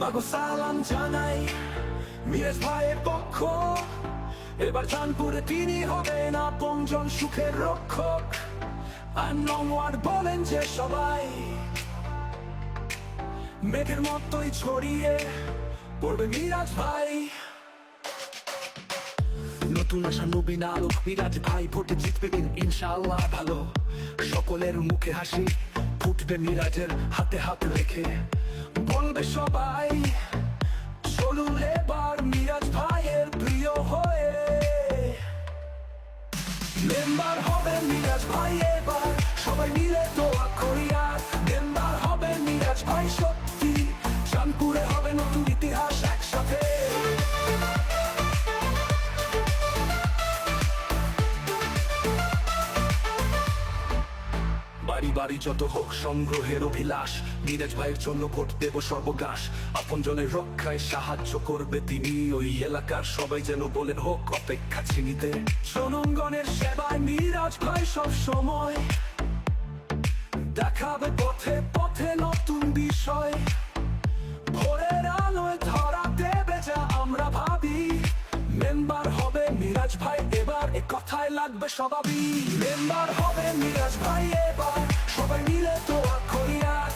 মাগো সালাম জানাই মিরাজ ভাইয়ের পক্ষ, এবার চাঁদপুরে তিনি হবেন আপনজন সুখের রক্ষক। আর নমওয়ার বলেন যে সবাই মেঘের মতোই ছড়িয়ে পড়বে মিরাজ ভাই। নতুন আশা নবীন আলোক মিরাজ ভাই ভোটে জিতবেন ইনশাআল্লাহ ভালো। সকলের মুখে হাসি ফুটবে মিরাজের হাতে হাত রেখে, বলবে সবাই চলুন এবার মিরাজ ভাইয়ের প্রিয় হয়ে। মেম্বার হবে মিরাজ ভাই এবার, সবাই মিলে দোয়া করি আর মেম্বার হবে মিরাজ ভাই সত্যি, চাঁদপুরে হবে নতুন ইতিহাস একসাথে। বাড়ি বাড়ি যত হোক সংগ্রহের অভিলাষ, মিরাজ ভাইয়ের জন্য ভোট দেব সর্বগ্রাস। আপনজনের রক্ষায় সাহায্য করবে তিনি, ওই এলাকার সবাই যেন বলেন হোক অপেক্ষা চিনিতে। জনগণের সেবায় মিরাজ ভাই সব সময় দেখাবে পথে পথে নতুন বিষয়, ভোরের আলোয় ধরা দেবে যা আমরা ভাবি। মেম্বার হবে মিরাজ ভাই এবার, এ কথায় লাগবে সবাই। মেম্বার হবে মিরাজ ভাই এবার, সবাই মিলে দোয়া করি আর